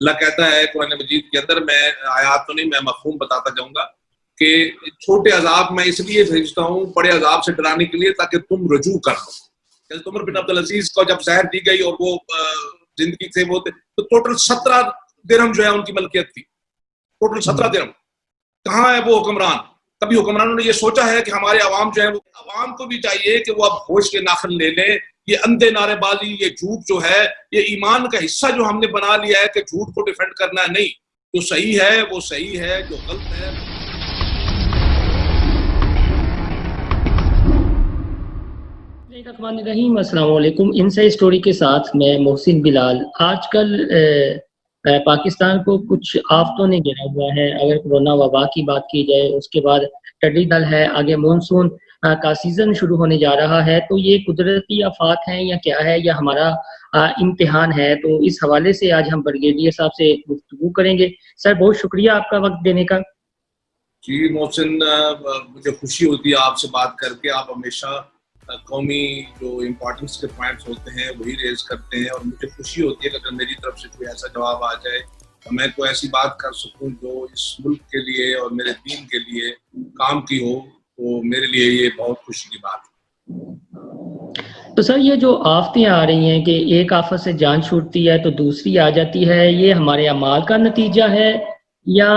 اللہ کہتا ہے قرآن مجید کے اندر، میں آیات تو نہیں، میں مفہوم بتاتا جاؤں گا کہ چھوٹے عذاب میں اس لیے بھیجتا ہوں بڑے عذاب سے ڈرانے کے لیے تاکہ تم رجوع کر لو۔ حضرت عمر بن عبدالعزیز کو جب زہر دی گئی اور وہ زندگی سے وہ تو ٹوٹل 17 درہم جو ہے ان کی ملکیت تھی، ٹوٹل 17 درہم۔ کہاں ہے وہ حکمران؟ کبھی حکمرانوں نے یہ سوچا ہے کہ ہمارے عوام جو ہے، وہ عوام کو بھی چاہیے کہ وہ اب ہوش کے ناخن لے لیں۔ یہ اندھے نعرے بازی، یہ جھوٹ جو ہے، یہ ایمان کا حصہ جو ہم نے بنا لیا ہے کہ جھوٹ کو ڈیفینڈ کرنا ہے، نہیں، جو صحیح ہے وہ صحیح ہے، جو غلط ہے۔ الرحمن الرحیم، السلام علیکم۔ انسائیڈ اسٹوری کے ساتھ میں محسن بلال۔ آج کل پاکستان کو کچھ آفتوں نے گھیرا ہوا ہے۔ اگر کورونا وبا کی بات کی جائے، اس کے بعد ٹڈی دل ہے، آگے مونسون کا سیزن شروع ہونے جا رہا ہے، تو یہ قدرتی آفات ہیں یا کیا ہے، یا ہمارا امتحان ہے؟ تو اس حوالے سے آج ہم بریگیڈیئر صاحب سے گفتگو کریں گے۔ سر، بہت شکریہ آپ کا وقت دینے کا۔ جی محسن، مجھے خوشی ہوتی ہے آپ سے بات کر کے۔ آپ ہمیشہ قومی جو امپورٹنس کے پوائنٹس ہوتے ہیں وہی ریز کرتے ہیں، اور مجھے خوشی ہوتی ہے کہ اگر میری طرف سے کوئی ایسا جواب آ جائے تو میں کوئی ایسی بات کر سکوں جو اس ملک کے لیے اور میرے دین کے لیے کام کی ہو، تو میرے لیے یہ بہت خوشی کی بات ہے۔ تو سر، یہ جو آفتیں آ رہی ہیں کہ ایک آفت سے جان چھوٹتی ہے تو دوسری آ جاتی ہے، یہ ہمارے اعمال کا نتیجہ ہے یا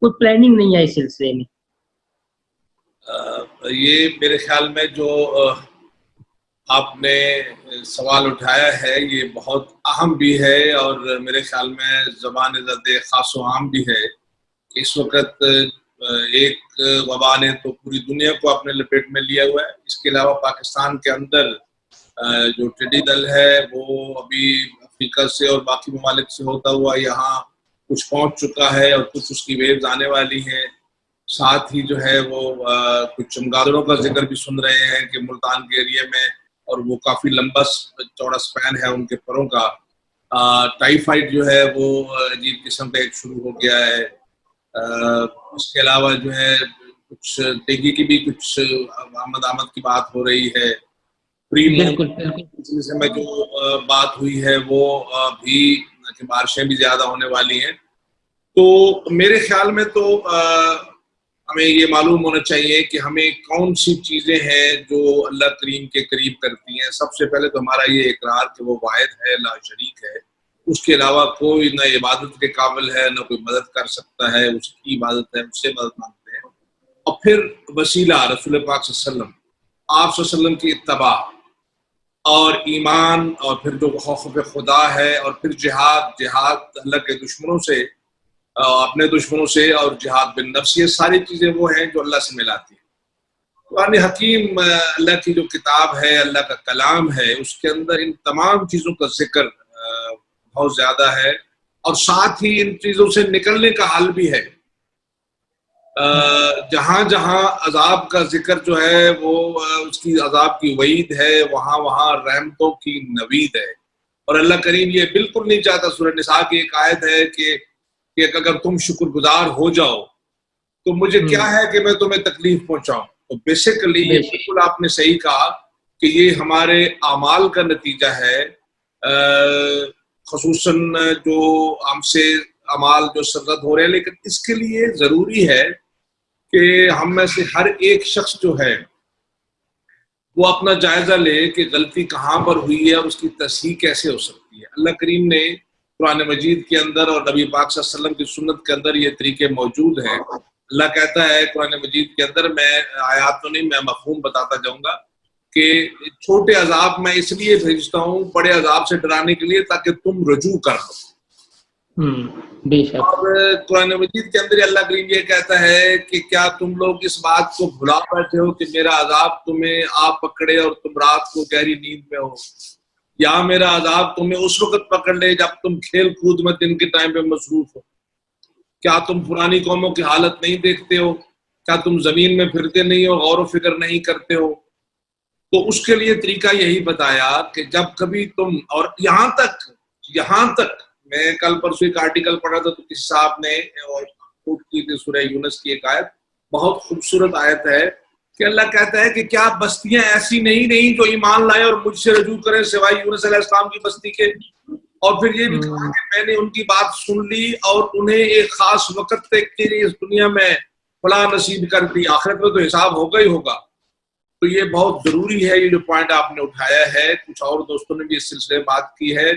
کوئی پلاننگ نہیں ہے اس سلسلے میں؟ یہ میرے خیال میں جو آپ نے سوال اٹھایا ہے یہ بہت اہم بھی ہے، اور میرے خیال میں زبان زد خاص و عام بھی ہے۔ اس وقت ایک وبا نے تو پوری دنیا کو اپنے لپیٹ میں لیا ہوا ہے۔ اس کے علاوہ پاکستان کے اندر جو ٹڈی دل ہے وہ ابھی افریقہ سے اور باقی ممالک سے ہوتا ہوا یہاں کچھ پہنچ چکا ہے، اور کچھ اس کی ویوز آنے والی ہیں۔ ساتھ ہی جو ہے وہ کچھ چمگادڑوں کا ذکر بھی سن رہے ہیں کہ ملتان کے ایریے میں، اور وہ کافی لمبا چوڑا سپین ہے ان کے پروں کا۔ ٹائیفائڈ جو ہے وہ عجیب قسم کا ایک شروع ہو گیا ہے۔ اس کے علاوہ جو ہے کچھ ڈینگی کی بھی کچھ آمد کی بات ہو رہی ہے۔ سلسلے میں جو بات ہوئی ہے وہ بھی کہ بارشیں بھی زیادہ ہونے والی ہیں۔ تو میرے خیال میں تو ہمیں یہ معلوم ہونا چاہیے کہ ہمیں کون سی چیزیں ہیں جو اللہ کریم کے قریب کرتی ہیں۔ سب سے پہلے تو ہمارا یہ اقرار کہ وہ واحد ہے، لا شریک ہے، اس کے علاوہ کوئی نہ عبادت کے قابل ہے، نہ کوئی مدد کر سکتا ہے، اس کی عبادت ہے، اس سے مدد مانگتے ہیں۔ اور پھر وسیلہ رسول پاک صلی اللہ علیہ وسلم، آپ صلی اللہ علیہ وسلم کی اتباع اور ایمان، اور پھر جو خوف خدا ہے، اور پھر جہاد اللہ کے دشمنوں سے، اپنے دشمنوں سے، اور جہاد بالنفس، یہ ساری چیزیں وہ ہیں جو اللہ سے ملاتی ہیں۔ قرآن حکیم اللہ کی جو کتاب ہے، اللہ کا کلام ہے، اس کے اندر ان تمام چیزوں کا ذکر بہت زیادہ ہے، اور ساتھ ہی ان چیزوں سے نکلنے کا حل بھی ہے۔ جہاں جہاں عذاب کا ذکر جو ہے وہ اس کی عذاب کی وعید ہے، وہاں وہاں رحمتوں کی نوید ہے۔ اور اللہ کریم یہ بالکل نہیں چاہتا۔ سورہ نساء کی ایک آیت ہے کہ اگر تم شکر گزار ہو جاؤ تو مجھے کیا ہے کہ میں تمہیں تکلیف پہنچاؤں۔ تو بیسیکلی یہ بالکل آپ نے صحیح کہا کہ یہ ہمارے اعمال کا نتیجہ ہے، خصوصاً جو ہم سے اعمال جو سرزد ہو رہے ہیں۔ لیکن اس کے لیے ضروری ہے کہ ہم میں سے ہر ایک شخص جو ہے وہ اپنا جائزہ لے کہ غلطی کہاں پر ہوئی ہے اور اس کی تصحیح کیسے ہو سکتی ہے۔ اللہ کریم نے قرآن مجید کے اندر اور نبی پاک صلی اللہ علیہ وسلم کی سنت کے اندر یہ طریقے موجود ہیں۔ اللہ کہتا ہے قرآن مجید کے اندر، میں آیات تو نہیں، میں مفہوم بتاتا جاؤں گا کہ چھوٹے عذاب میں اس لیے بھیجتا ہوں بڑے عذاب سے ڈرانے کے لیے تاکہ تم رجوع کر لو۔ اور قرآن مجید کے اندر اللہ کریم یہ کہتا ہے کہ کیا تم لوگ اس بات کو بھلا بیٹھے ہو کہ میرا عذاب تمہیں آ پکڑے اور تم رات کو گہری نیند میں ہو، یا میرا عذاب تمہیں اس وقت پکڑ لے جب تم کھیل کود میں دن کے ٹائم پہ مصروف ہو؟ کیا تم پرانی قوموں کی حالت نہیں دیکھتے ہو؟ کیا تم زمین میں پھرتے نہیں ہو، غور و فکر نہیں کرتے ہو؟ تو اس کے لیے طریقہ یہی بتایا کہ جب کبھی تم، اور یہاں تک میں کل پرسوں ایک آرٹیکل پڑھا تھا تو کسی صاحب نے کوٹ کی تھی سورہ یونس کی ایک آیت، بہت خوبصورت آیت ہے کہ اللہ کہتا ہے کہ کیا بستیاں ایسی نہیں جو ایمان لائے اور مجھ سے رجوع کریں سوائے یونس علیہ السلام کی بستی کے، اور پھر یہ بھی کہا کہ میں نے ان کی بات سن لی اور انہیں ایک خاص وقت تک کے لیے اس دنیا میں فلاں نصیب کر دی، آخرت میں تو حساب ہوگا ہی ہوگا. تو یہ بہت ضروری ہے، یہ جو پوائنٹ آپ نے اٹھایا ہے، کچھ اور دوستوں نے بھی اس سلسلے میں بات کی ہے.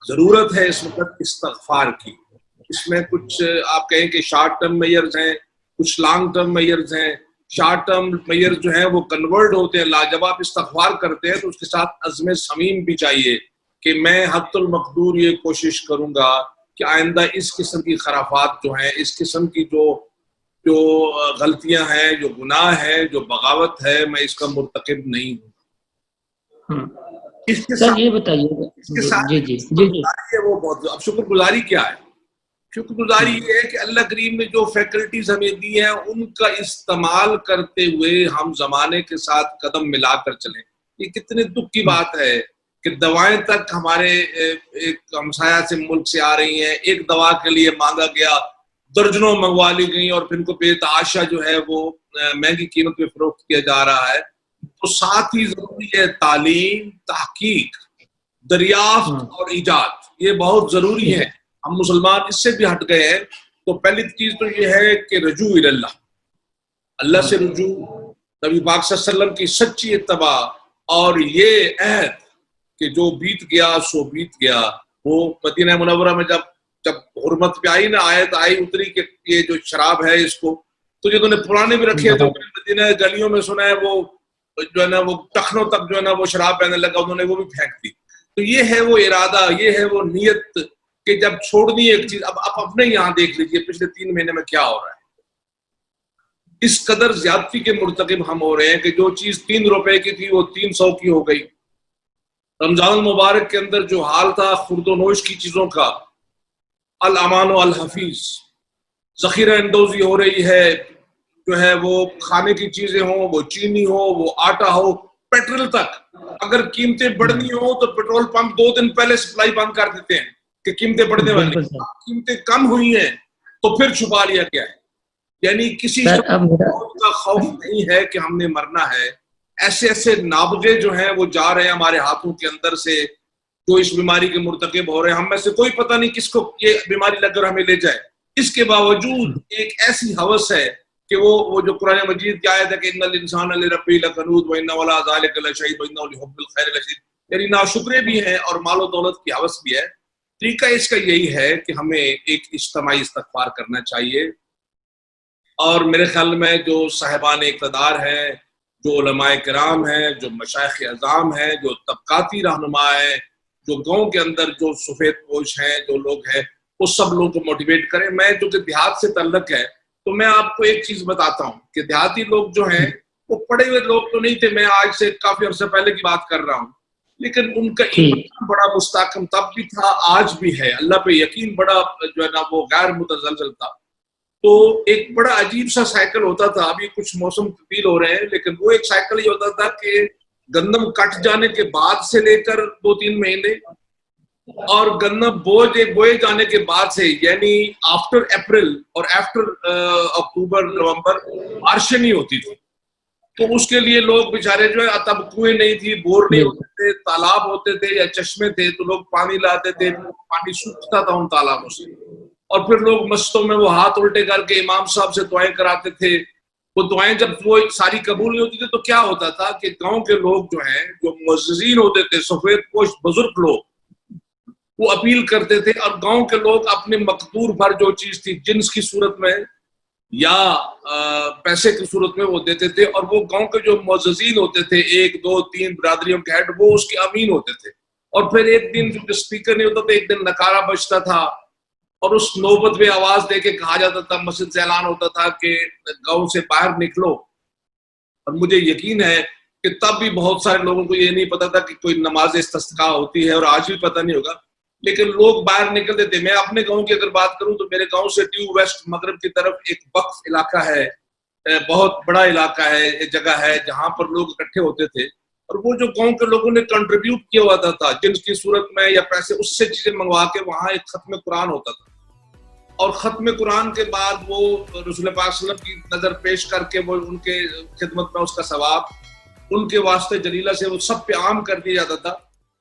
ضرورت ہے اس وقت استغفار کی. اس میں کچھ آپ کہیں کہ شارٹ ٹرم میئرز ہیں، کچھ لانگ ٹرم میئرز ہیں. شارٹ ٹرم میئرز جو ہیں وہ کنورٹ ہوتے ہیں. جب آپ استغفار کرتے ہیں تو اس کے ساتھ عزم صمیم بھی چاہیے کہ میں حد المقدور یہ کوشش کروں گا کہ آئندہ اس قسم کی خرافات جو ہیں، اس قسم کی جو غلطیاں ہیں، جو گناہ ہے، جو بغاوت ہے، میں اس کا مرتکب نہیں ہوں. اس کے ساتھ یہ بتائیے جی وہ بہت. اب شکر گزاری کیا ہے؟ شکر گزاری یہ ہے کہ اللہ کریم نے جو فیکلٹیز ہمیں دی ہیں ان کا استعمال کرتے ہوئے ہم زمانے کے ساتھ قدم ملا کر چلیں. یہ کتنے دکھ کی بات ہے کہ دوائیں تک ہمارے ایک ہمسایہ سے ملک سے آ رہی ہیں، ایک دوا کے لیے مانگا گیا، درجنوں منگوا لی گئی اور پھر ان کو بے تحاشا جو ہے وہ مہنگی قیمت پہ فروخت کیا جا رہا ہے. تو ساتھ ہی ضروری ہے تعلیم، تحقیق، دریافت اور ایجاد. یہ بہت ضروری ہے. ہم مسلمان اس سے بھی ہٹ گئے ہیں. تو پہلی چیز تو یہ ہے کہ رجوع اللہ، اللہ سے رجوع، نبی پاک صلی اللہ علیہ وسلم کی سچی اتباع، اور یہ عہد کہ جو بیت گیا سو بیت گیا. وہ مدینہ منورہ میں جب حرمت پہ آئی نا، آیت آئی اتری کہ یہ جو شراب ہے اس کو، تو جنہوں نے پرانے بھی رکھے تو مدینہ گلیوں میں سنا ہے وہ جو ہے نا وہ ٹخنوں تک جو ہے نا وہ شراب پہنے لگا، انہوں نے وہ بھی پھینک دی. تو یہ ہے وہ ارادہ، یہ ہے وہ نیت کہ جب چھوڑنی ایک چیز. اب آپ اپنے یہاں دیکھ لیجئے پچھلے 3 مہینے میں کیا ہو رہا ہے. اس قدر زیادتی کے مرتکب ہم ہو رہے ہیں کہ جو چیز 3 روپے کی تھی وہ 300 کی ہو گئی. رمضان المبارک کے اندر جو حال تھا خورد و نوش کی چیزوں کا، الامان و الحفیظ، ذخیرہ اندوزی ہو رہی ہے، جو ہے وہ کھانے کی چیزیں ہوں، وہ چینی ہو، وہ آٹا ہو، پیٹرول تک. اگر قیمتیں بڑھنی ہو تو پیٹرول پمپ 2 دن پہلے سپلائی بند کر دیتے ہیں کہ قیمتیں بڑھنے والی. قیمتیں کم ہوئی ہیں تو پھر چھپا لیا گیا ہے. یعنی کسی کا خوف نہیں ہے کہ ہم نے مرنا ہے. ایسے ایسے نابغے جو ہیں وہ جا رہے ہیں ہمارے ہاتھوں کے اندر سے، جو اس بیماری کے مرتکب ہو رہے ہیں. ہم میں سے کوئی پتہ نہیں کس کو یہ بیماری لگ کر ہمیں لے جائے. اس کے باوجود ایک ایسی ہوس ہے کہ وہ جو قرآن مجید کی آیت ہے کہ ان الانسان لربہ لکنود وانہ علی ذلک لشہید وانہ لحب الخیر لشدید، یعنی ناشکرے بھی ہیں اور مال و دولت کی ہوس بھی ہے. طریقہ اس کا یہی ہے کہ ہمیں ایک اجتماعی استغفار کرنا چاہیے. اور میرے خیال میں جو صاحبان اقتدار ہیں، جو علماء کرام ہیں، جو مشائخ اعظام ہیں، جو طبقاتی رہنما ہیں، جو گاؤں کے اندر جو سفید پوش ہیں، جو لوگ ہیں، وہ سب لوگوں کو موٹیویٹ کریں. میں جو کہ دیہات سے تعلق ہے تو میں آپ کو ایک چیز بتاتا ہوں کہ دیہاتی لوگ جو ہیں وہ پڑھے ہوئے لوگ تو نہیں تھے. میں آج سے کافی عرصے پہلے کی بات کر رہا ہوں، لیکن ان کا ایمان بڑا مستحکم تب بھی تھا، آج بھی ہے. اللہ پہ یقین بڑا جو ہے نا وہ غیر متزلزل تھا. تو ایک بڑا عجیب سا سائیکل ہوتا تھا. ابھی کچھ موسم تبدیل ہو رہے ہیں لیکن وہ ایک سائیکل یہ ہوتا تھا کہ گندم کٹ جانے کے بعد سے لے کر 2-3 مہینے اور گندم بوئے جانے کے بعد سے، یعنی آفٹر اپریل اور آفٹر اکتوبر نومبر بارشیں نہیں ہوتی تھی. تو اس کے لیے لوگ بیچارے جو ہے، تب کنویں نہیں تھی، بور نہیں ہوتے تھے، تالاب ہوتے تھے یا چشمے تھے، تو لوگ پانی لاتے تھے، پانی سوکھتا تھا ان تالابوں سے. اور پھر لوگ مسجدوں میں وہ ہاتھ الٹے کر کے امام صاحب سے دعائیں کراتے تھے. وہ دعائیں جب وہ ساری قبول نہیں ہوتی تھی تو کیا ہوتا تھا کہ گاؤں کے لوگ جو ہیں، جو معززین ہوتے تھے، سفید پوش بزرگ لوگ، وہ اپیل کرتے تھے. اور گاؤں کے لوگ اپنے مقدور بھر جو چیز تھی، جنس کی صورت میں یا پیسے کی صورت میں وہ دیتے تھے. اور وہ گاؤں کے جو معززین ہوتے تھے، 1 2 3 برادریوں کے ہیڈ، وہ اس کے امین ہوتے تھے. اور پھر ایک دن جو اسپیکر نہیں ہوتا تھا، ایک دن نکارہ بجتا تھا اور اس نوبت میں آواز دے کے کہا جاتا تھا، مسجد سے اعلان ہوتا تھا کہ گاؤں سے باہر نکلو. اور مجھے یقین ہے کہ تب بھی بہت سارے لوگوں کو یہ نہیں پتا تھا کہ کوئی نماز استسقاء ہوتی ہے، اور آج بھی پتہ نہیں ہوگا، لیکن لوگ باہر نکلتے تھے. میں اپنے گاؤں کی اگر بات کروں تو میرے گاؤں سے ڈیو ویسٹ مغرب کی طرف ایک وقف علاقہ ہے، بہت بڑا علاقہ ہے، ایک جگہ ہے جہاں پر لوگ اکٹھے ہوتے تھے. اور وہ جو گاؤں کے لوگوں نے کنٹریبیوٹ کیا ہوتا تھا جنس کی صورت میں یا پیسے، اس سے چیزیں منگوا کے وہاں ایک ختم قرآن ہوتا تھا. اور ختم قرآن کے بعد وہ رسول پاک صلی اللہ علیہ وسلم کی نظر پیش کر کے وہ ان کے خدمت میں اس کا ثواب ان کے واسطے جلیلہ سے وہ سب پہ عام کر دیا جاتا تھا.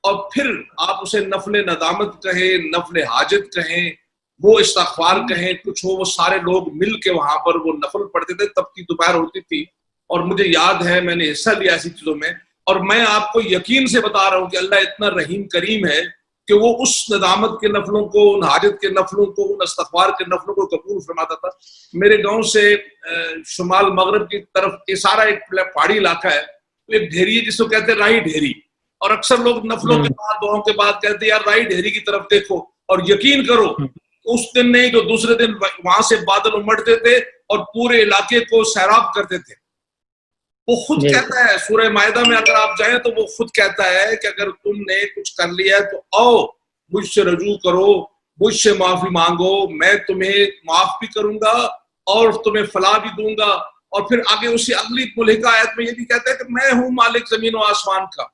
اور پھر آپ اسے نفل ندامت کہیں، نفل حاجت کہیں، وہ استغفار کہیں، کچھ ہو، وہ سارے لوگ مل کے وہاں پر وہ نفل پڑھتے تھے. تب کی دوپہر ہوتی تھی اور مجھے یاد ہے میں نے حصہ لیا ایسی چیزوں میں. اور میں آپ کو یقین سے بتا رہا ہوں کہ اللہ اتنا رحیم کریم ہے کہ وہ اس ندامت کے نفلوں کو، ان حاجت کے نفلوں کو، ان استغفار کے نفلوں کو قبول فرماتا تھا. میرے گاؤں سے شمال مغرب کی طرف یہ سارا ایک پہاڑی علاقہ ہے، تو ایک ڈھیری ہے جس کو کہتے ہیں رائی ڈھیری، اور اکثر لوگ نفلوں کے بعد، دعاؤں کے بعد کہتے ہیں یار رائی ڈھیری کی طرف دیکھو. اور یقین کرو اس دن نہیں تو دوسرے دن وہاں سے بادل امڑتے تھے اور پورے علاقے کو سیراب کرتے تھے. وہ خود کہتا ہے سورہ مائدہ میں اگر آپ جائیں تو وہ خود کہتا ہے کہ اگر تم نے کچھ کر لیا ہے تو آؤ مجھ سے رجوع کرو، مجھ سے معافی مانگو، میں تمہیں معاف بھی کروں گا اور تمہیں فلاح بھی دوں گا. اور پھر آگے اسی اگلی ملحقہ آیت میں یہ بھی کہتا ہے کہ میں ہوں مالک زمین و آسمان کا.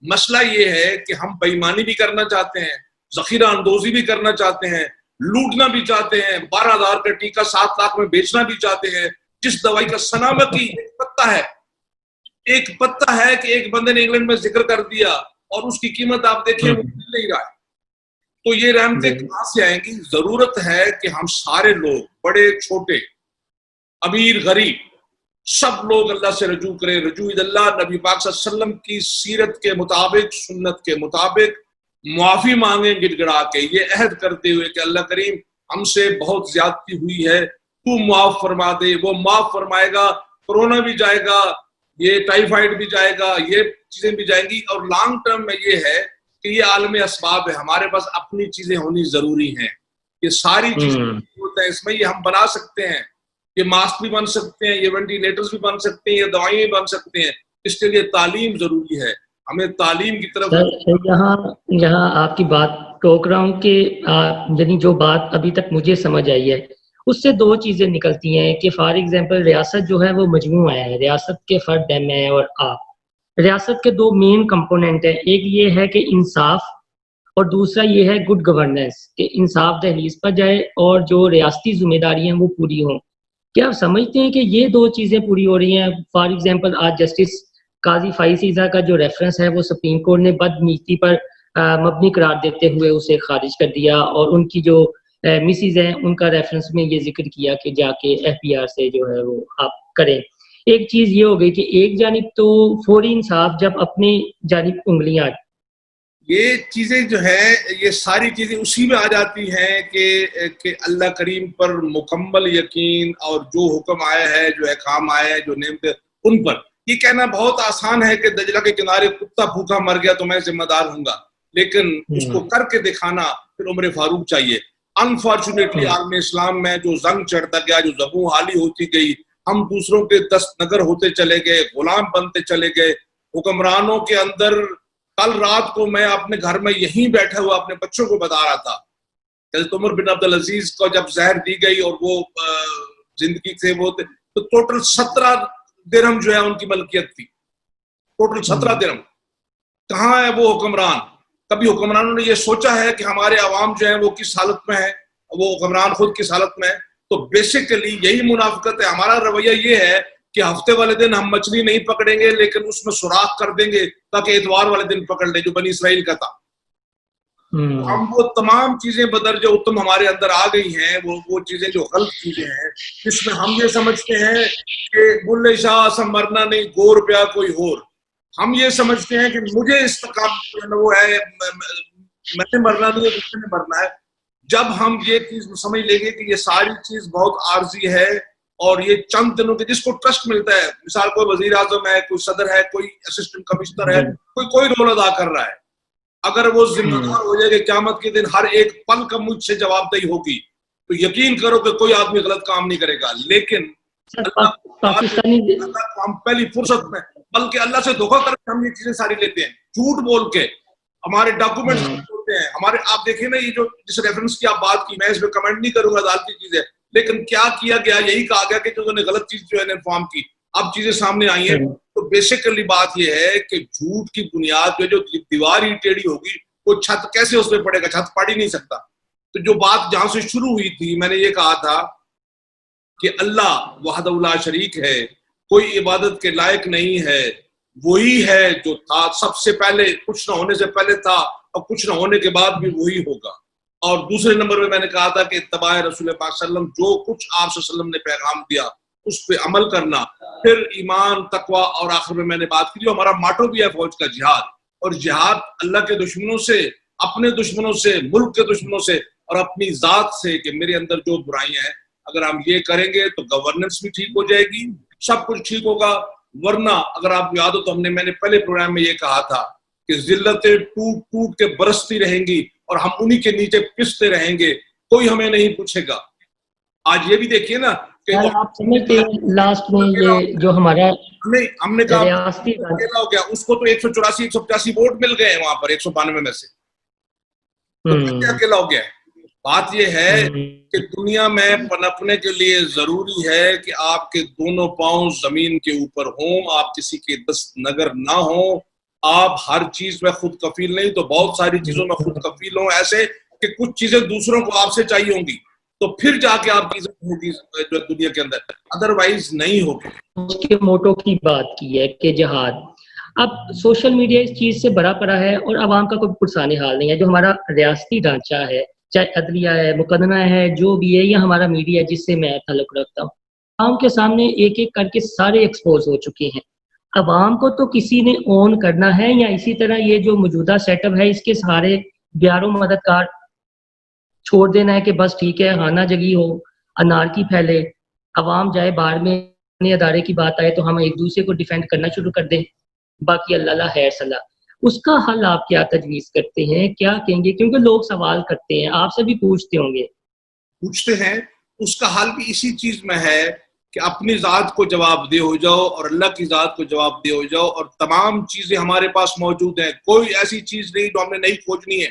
مسئلہ یہ ہے کہ ہم بے ایمانی بھی کرنا چاہتے ہیں، ذخیرہ اندوزی بھی کرنا چاہتے ہیں، لوٹنا بھی چاہتے ہیں، 12,000 کا ٹیکہ 7 لاکھ میں بیچنا بھی چاہتے ہیں. جس دوائی کا سنامتی ایک پتہ ہے کہ ایک بندے نے انگلینڈ میں ذکر کر دیا اور اس کی قیمت آپ دیکھیں وہ مل نہیں رہا ہے. تو یہ رحمتیں کہاں سے آئیں گی؟ ضرورت ہے کہ ہم سارے لوگ، بڑے چھوٹے، امیر غریب، سب لوگ اللہ سے رجوع کریں. رجوع اللہ نبی پاک صلی اللہ علیہ وسلم کی سیرت کے مطابق، سنت کے مطابق معافی مانگیں گڑ گڑا کے، یہ عہد کرتے ہوئے کہ اللہ کریم ہم سے بہت زیادتی ہوئی ہے، تو معاف فرما دے. وہ معاف فرمائے گا، کورونا بھی جائے گا، یہ ٹائیفائڈ بھی جائے گا، یہ چیزیں بھی جائیں گی. اور لانگ ٹرم میں یہ ہے کہ یہ عالم اسباب ہے، ہمارے پاس اپنی چیزیں ہونی ضروری ہیں. یہ ساری چیزیں اس میں یہ ہم بنا سکتے ہیں، یہ ماسک بھی بن سکتے ہیں، یہ وینٹیلیٹرز بھی بن سکتے ہیں، یہ دوائیں بھی بن سکتے ہیں. اس کے لیے تعلیم ضروری ہے، ہمیں تعلیم کی طرف. یہاں آپ کی بات ٹوک رہا ہوں کہ یعنی جو بات ابھی تک مجھے سمجھ آئی ہے اس سے 2 چیزیں نکلتی ہیں کہ فار ایگزامپل ریاست جو ہے وہ مجموعہ ہے، ریاست کے فرد ہیں میں اور آپ. ریاست کے 2 مین کمپوننٹ ہیں، ایک یہ ہے کہ انصاف اور دوسرا یہ ہے گڈ گورننس، کہ انصاف دہلیز پر جائے اور جو ریاستی ذمہ داری ہیں وہ پوری ہوں. کیا آپ سمجھتے ہیں کہ یہ 2 چیزیں پوری ہو رہی ہیں؟ فار ایگزامپل آج جسٹس قاضی فائز عیسیٰ کا جو ریفرنس ہے وہ سپریم کورٹ نے بدنیتی پر مبنی قرار دیتے ہوئے اسے خارج کر دیا، اور ان کی جو مسز ہیں ان کا ریفرنس میں یہ ذکر کیا کہ جا کے ایف بی آر سے جو ہے وہ آپ کریں. ایک چیز یہ ہو گئی کہ ایک جانب تو فوری انصاف، جب اپنی جانب انگلیاں، یہ چیزیں جو ہے یہ ساری چیزیں اسی میں آ جاتی ہیں کہ اللہ کریم پر مکمل یقین، اور جو حکم آیا ہے، جو احکام آیا ہے، جو نعمتیں ان پر. یہ کہنا بہت آسان ہے کہ دجلہ کے کنارے کتا بھوکا مر گیا تو میں ذمہ دار ہوں گا، لیکن اس کو کر کے دکھانا پھر عمر فاروق چاہیے. انفارچونیٹلی عالم اسلام میں جو زنگ چڑھتا گیا، جو زبوں حالی ہوتی گئی، ہم دوسروں کے دست نگر ہوتے چلے گئے، غلام بنتے چلے گئے. حکمرانوں کے اندر، کل رات کو میں اپنے گھر میں یہیں بیٹھا ہوا اپنے بچوں کو بتا رہا تھا، حضرت عمر بن عبدالعزیز کو جب زہر دی گئی اور وہ زندگی سے وہ تھے، تو ٹوٹل 17 درہم جو ہے ان کی ملکیت تھی، ٹوٹل 17 درہم. کہاں ہے وہ حکمران؟ کبھی حکمرانوں نے یہ سوچا ہے کہ ہمارے عوام جو ہیں وہ کس حالت میں ہیں، وہ حکمران خود کس حالت میں ہے؟ تو بیسیکلی یہی منافقت ہے. ہمارا رویہ یہ ہے کہ ہفتے والے دن ہم مچھلی نہیں پکڑیں گے لیکن اس میں سوراخ کر دیں گے تاکہ اتوار والے دن پکڑ لیں، جو بنی اسرائیل کا تھا. ہم وہ تمام چیزیں بدرجہ اتم ہمارے اندر آ گئی ہیں، وہ چیزیں جو غلط چیزیں ہیں، جس میں ہم یہ سمجھتے ہیں کہ بلے شاہ سم مرنا نہیں، 2 روپیہ کوئی اور. ہم یہ سمجھتے ہیں کہ مجھے اس کام وہ ہے، میں نے مرنا نہیں ہے، دوسرے نے مرنا ہے. جب ہم یہ چیز سمجھ لیں گے کہ یہ ساری چیز بہت عارضی ہے اور یہ چند دنوں کے، جس کو ٹرسٹ ملتا ہے، مثال کوئی وزیر اعظم ہے، کوئی صدر ہے، کوئی اسسٹنٹ کمشنر ہے، کوئی رول ادا کر رہا ہے، اگر وہ ذمہ دار ہو جائے کہ قیامت کے دن ہر ایک پل کا مجھ سے جواب دہی ہوگی، تو یقین کرو کہ کوئی آدمی غلط کام نہیں کرے گا. لیکن اللہ کو ہم پہلی فرصت میں، بلکہ اللہ سے دھوکہ کر کے ہم یہ چیزیں ساری لیتے ہیں، جھوٹ بول کے ہمارے ڈاکومنٹس ہوتے ہیں ہمارے. آپ دیکھیں نا، یہ جو جس ریفرنس کی آپ بات کی، میں اس پہ کمنٹ نہیں کروں گا، عدالتی چیز ہے، لیکن کیا کیا گیا؟ یہی کہا گیا کہ جو نے غلط چیز جو ہے انفارم کی، اب چیزیں سامنے آئی ہیں. تو بیسیکلی بات یہ ہے کہ جھوٹ کی بنیاد پہ جو دیوار ہی ٹیڑھی ہوگی، وہ چھت کیسے اس پہ پڑے گا؟ چھت پڑ ہی نہیں سکتا. تو جو بات جہاں سے شروع ہوئی تھی، میں نے یہ کہا تھا کہ اللہ وحدہ لا شریک ہے، کوئی عبادت کے لائق نہیں ہے، وہی ہے جو تھا سب سے پہلے، کچھ نہ ہونے سے پہلے تھا اور کچھ نہ ہونے کے بعد بھی وہی ہوگا. اور دوسرے نمبر میں نے کہا تھا کہ اتباع رسول پاک صلی اللہ علیہ وسلم، جو کچھ آپ صلی اللہ علیہ وسلم نے پیغام دیا اس پہ عمل کرنا، پھر ایمان، تقویٰ، اور آخر میں نے بات کی جو ہمارا ماٹو بھی ہے فوج کا، جہاد. اور جہاد اللہ کے دشمنوں سے، اپنے دشمنوں سے، ملک کے دشمنوں سے اور اپنی ذات سے، کہ میرے اندر جو برائیاں ہیں اگر ہم یہ کریں گے تو گورننس بھی ٹھیک ہو جائے گی، سب کچھ ٹھیک ہوگا. ورنہ اگر آپ یاد ہو تو میں نے پہلے پروگرام میں یہ کہا تھا کہ ذلتیں ٹوٹ ٹوٹ کے برستی رہیں گی اور ہم انہی کے نیچے پستے رہیں گے، کوئی ہمیں نہیں پوچھے گا. آج یہ بھی دیکھیے نا کہ آپ سمجھتے ہیں لاسٹ میں یہ جو ہمارا ہم نے کہا ریاستی ہو گیا، اس کو تو 184 185 ووٹ مل گئے ہیں وہاں پر 192 میں سے، تو اکیلا ہو گیا ہے. بات یہ ہے کہ دنیا میں پنپنے کے لیے ضروری ہے کہ آپ کے دونوں پاؤں زمین کے اوپر ہوں، آپ کسی کے دست نگر نہ ہوں. آپ ہر چیز میں خود کفیل نہیں تو بہت ساری چیزوں میں خود کفیل ہوں، ایسے کہ کچھ چیزیں دوسروں کو آپ سے چاہیے ہوں گی تو پھر جا کے آپ کی عزت ہوگی دنیا کے اندر، ادروائز نہیں ہوگی. اس کے موٹو کی بات کی ہے کہ جہاد. اب سوشل میڈیا اس چیز سے بڑا پڑا ہے اور عوام کا کوئی پرسان حال نہیں ہے. جو ہمارا ریاستی ڈھانچہ ہے، چاہے عدلیہ ہے، مقدمہ ہے، جو بھی ہے، یا ہمارا میڈیا جس سے میں تعلق رکھتا ہوں، عوام کے سامنے ایک ایک کر کے سارے ایکسپوز ہو چکے ہیں. عوام کو تو کسی نے اون کرنا ہے، یا اسی طرح یہ جو موجودہ سیٹ اپ ہے اس کے سارے بیاروں مددگار چھوڑ دینا ہے کہ بس ٹھیک ہے، ہانا جگی ہو، انارکی پھیلے، عوام جائے باہر میں، اپنے ادارے کی بات آئے تو ہم ایک دوسرے کو ڈیفینڈ کرنا شروع کر دیں، باقی اللہ خیر صلاح. اس کا حل آپ کیا تجویز کرتے ہیں، کیا کہیں گے؟ کیونکہ لوگ سوال کرتے ہیں، آپ سے بھی پوچھتے ہوں گے. پوچھتے ہیں. اس کا حل بھی اسی چیز میں ہے کہ اپنی ذات کو جواب دہ ہو جاؤ اور اللہ کی ذات کو جواب دہ ہو جاؤ، اور تمام چیزیں ہمارے پاس موجود ہیں. کوئی ایسی چیز نہیں جو ہم نے نہیں کھوجنی ہے،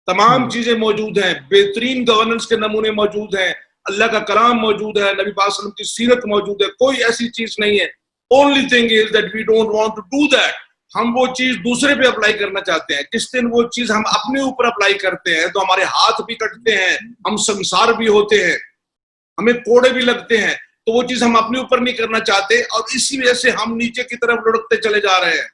تمام چیزیں موجود ہیں. بہترین گورننس کے نمونے موجود ہیں، اللہ کا کلام موجود ہے، نبی پاک صلی اللہ علیہ وسلم کی سیرت موجود ہے. کوئی ایسی چیز نہیں ہے. only thing is that we don't want to do that. ہم وہ چیز دوسرے پہ اپلائی کرنا چاہتے ہیں. جس دن وہ چیز ہم اپنے اوپر اپلائی کرتے ہیں تو ہمارے ہاتھ بھی کٹتے ہیں، ہم سنسار بھی ہوتے ہیں، ہمیں کوڑے بھی لگتے ہیں. تو وہ چیز ہم اپنے اوپر نہیں کرنا چاہتے، اور اسی وجہ سے ہم نیچے کی طرف لڑکتے چلے جا رہے ہیں.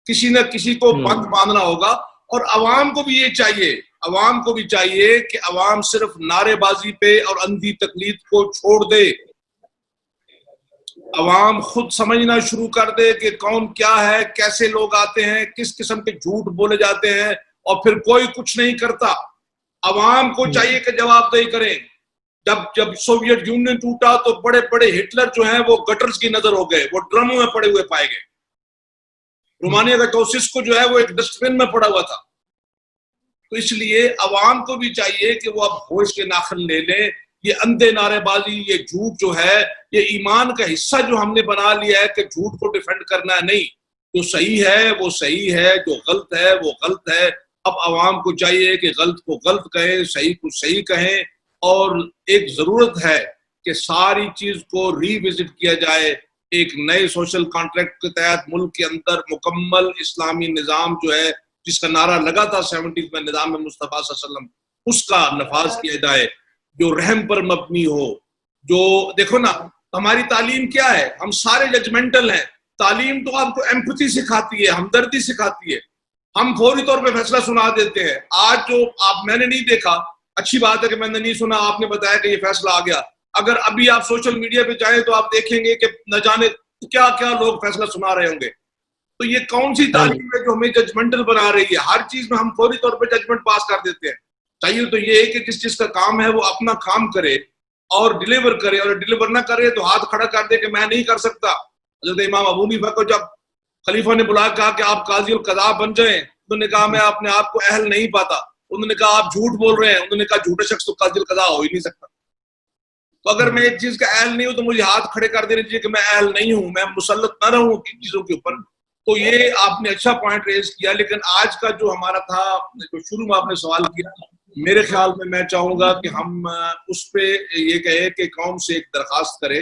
کسی نہ کسی کو بند باندھنا ہوگا. اور عوام کو بھی یہ چاہیے، عوام کو بھی چاہیے کہ عوام صرف نعرے بازی پہ اور اندھی تقلید کو چھوڑ دے. عوام خود سمجھنا شروع کر دے کہ کون کیا ہے، کیسے لوگ آتے ہیں، کس قسم کے جھوٹ بولے جاتے ہیں، اور پھر کوئی کچھ نہیں کرتا. عوام کو چاہیے کہ جواب دہی کریں. جب سوویت یونین ٹوٹا تو بڑے بڑے ہٹلر جو ہیں وہ گٹرز کی نظر ہو گئے، وہ ڈرموں میں پڑے ہوئے پائے گئے. رومانیہ کا چوسسکو جو ہے وہ ایک ڈسٹ بن میں پڑا ہوا تھا. تو اس لیے عوام کو بھی چاہیے کہ وہ اب ہوش کے ناخن لے لیں. یہ اندھے نعرے بازی، یہ جھوٹ جو ہے، یہ ایمان کا حصہ جو ہم نے بنا لیا ہے کہ جھوٹ کو ڈیفینڈ کرنا ہے. نہیں، جو صحیح ہے وہ صحیح ہے، جو غلط ہے وہ غلط ہے. اب عوام کو چاہیے کہ غلط کو غلط کہیں، صحیح کو صحیح کہیں. اور ایک ضرورت ہے کہ ساری چیز کو ری وزٹ کیا جائے. ایک نئے سوشل کانٹریکٹ کے تحت ملک کے اندر مکمل اسلامی نظام جو ہے، جس کا نعرہ لگا تھا 70s میں، نظام مصطفیٰ صلی اللہ علیہ وسلم، اس کا نفاذ کیا جائے، جو رحم پر مبنی ہو. جو دیکھو نا، ہماری تعلیم کیا ہے، ہم سارے ججمنٹل ہیں. تعلیم تو آپ کو ایمپتھی سکھاتی ہے، ہمدردی سکھاتی ہے. ہم فوری طور پہ فیصلہ سنا دیتے ہیں. آج جو میں نے نہیں دیکھا، اچھی بات ہے کہ میں نے نہیں سنا، آپ نے بتایا کہ یہ فیصلہ آ گیا. اگر ابھی آپ سوشل میڈیا پہ جائیں تو آپ دیکھیں گے کہ نہ جانے کیا کیا لوگ فیصلہ سنا رہے ہوں گے. تو یہ کون سی تعلیم ہے جو ہمیں ججمنٹل بنا رہی ہے؟ ہر چیز میں ہم فوری طور پہ ججمنٹ پاس کر دیتے ہیں. چاہیے تو یہ ہے کہ جس چیز کا کام ہے وہ اپنا کام کرے اور ڈیلیور کرے، اور ڈیلیور نہ کرے تو ہاتھ کھڑا کر دے کہ میں نہیں کر سکتا. حضرت امام ابو حنیفہ کو جب خلیفہ نے بلا کہا کہ آپ قاضی القضاء بن جائیں، انہوں نے کہا میں اپنے آپ کو اہل نہیں پاتا. انہوں نے کہا آپ جھوٹ بول رہے ہیں. انہوں نے کہا جھوٹے شخص تو قاضی القضاء ہو ہی نہیں سکتا. تو اگر میں ایک چیز کا اہل نہیں ہوں تو مجھے ہاتھ کھڑے کر دینے چاہیے کہ میں اہل نہیں ہوں، میں مسلط نہ رہوں کن چیزوں کے اوپر. تو یہ آپ نے اچھا پوائنٹ ریز کیا. لیکن آج کا جو ہمارا تھا، جو شروع میں آپ نے سوال کیا، میرے خیال میں چاہوں گا کہ ہم اس پہ یہ کہیں کہ قوم سے ایک درخواست کریں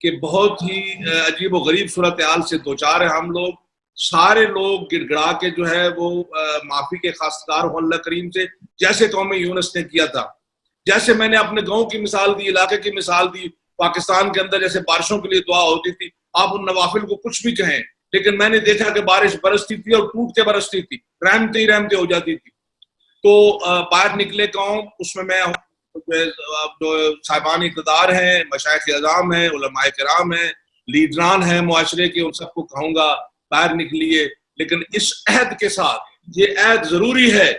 کہ بہت ہی عجیب و غریب صورتحال سے دوچار ہیں ہم لوگ. سارے لوگ گڑ گڑا کے جو ہے وہ معافی کے خواستگار ہوں اللہ کریم سے، جیسے قوم یونس نے کیا تھا. جیسے میں نے اپنے گاؤں کی مثال دی، علاقے کی مثال دی. پاکستان کے اندر جیسے بارشوں کے لیے دعا ہوتی تھی، آپ ان نوافل کو کچھ بھی کہیں، لیکن میں نے دیکھا کہ بارش برستی تھی اور ٹوٹ کے برستی تھی, رحمتیں ہی رحمتیں ہو جاتی تھی. تو باہر نکلے قوم, اس میں جو صاحبان اقتدار ہیں, مشائخ اعظام ہیں, علماء کرام ہیں, لیڈران ہیں معاشرے کے, ان سب کو کہوں گا باہر نکلیے, لیکن اس عہد کے ساتھ, یہ عہد ضروری ہے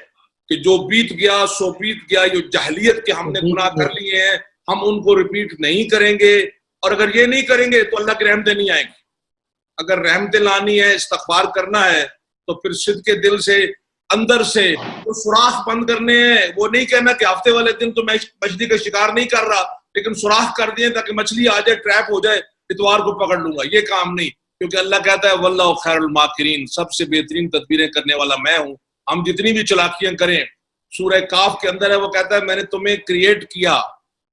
کہ جو بیت گیا سو بیت گیا, جو جہلیت کے ہم نے گناہ کر لیے ہیں ہم ان کو ریپیٹ نہیں کریں گے. اور اگر یہ نہیں کریں گے تو اللہ کی رحمتیں نہیں آئیں گی. اگر رحمتیں لانی ہے, استغفار کرنا ہے, تو پھر صدق کے دل سے اندر سے وہ سوراخ بند کرنے ہیں. وہ نہیں کہنا کہ ہفتے والے دن تو میں مچھلی کا شکار نہیں کر رہا, لیکن سوراخ کر دیے تاکہ مچھلی آ جائے, ٹریپ ہو جائے, اتوار کو پکڑ لوں گا. یہ کام نہیں, کیونکہ اللہ کہتا ہے واللہ خیر الماکرین, سب سے بہترین تدبیریں کرنے والا میں ہوں. ہم جتنی بھی چلاکیاں کریں, سورہ کاف کے اندر ہے, وہ کہتا ہے میں نے تمہیں کریٹ کیا,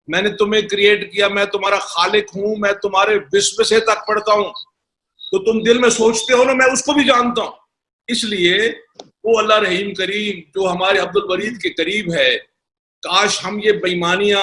میں نے تمہیں کریٹ کیا, میں تمہارا خالق ہوں, میں تمہارے وسوسے تک پڑھتا ہوں. تو تم دل میں سوچتے ہو نا, میں اس کو بھی جانتا ہوں. اس لیے وہ اللہ رحیم کریم جو ہمارے عبد البرید کے قریب ہے, کاش ہم یہ بےایمانیاں,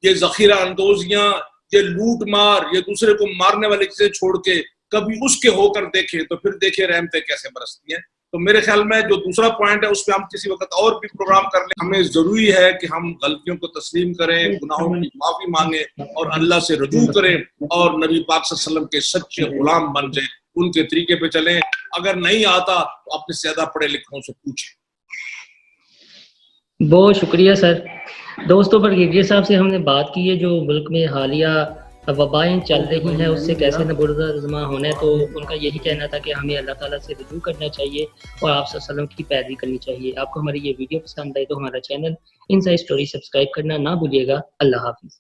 یہ ذخیرہ اندوزیاں, یہ لوٹ مار, یہ دوسرے کو مارنے والی چیزیں چھوڑ کے کبھی اس کے ہو کر دیکھیں, تو پھر دیکھیں رحمتیں کیسے برستی ہیں. تو میرے خیال میں جو دوسرا پوائنٹ ہے اس پہ ہم کسی وقت اور بھی پروگرام کر لیں. ہمیں ضروری ہے کہ ہم غلطیوں کو تسلیم کریں, گناہوں کی معافی مانگیں اور اللہ سے رجوع کریں, اور نبی پاک صلی اللہ علیہ وسلم کے سچے غلام بن جائیں, ان کے طریقے پہ چلیں. اگر نہیں آتا تو اپنے سے زیادہ پڑھے لکھوں سے پوچھیں. بہت شکریہ سر. دوستوں, برگیڈیئر صاحب سے ہم نے بات کی ہے جو ملک میں حالیہ وبائیں چل رہی ہیں اس سے کیسے نبردازما ہونا ہے. تو ان کا یہی کہنا تھا کہ ہمیں اللہ تعالیٰ سے رجوع کرنا چاہیے اور آپ صلی اللہ علیہ وسلم کی پیروی کرنی چاہیے. آپ کو ہماری یہ ویڈیو پسند آئے تو ہمارا چینل انسائیڈ اسٹوری سبسکرائب کرنا نہ بھولیے گا. اللہ حافظ.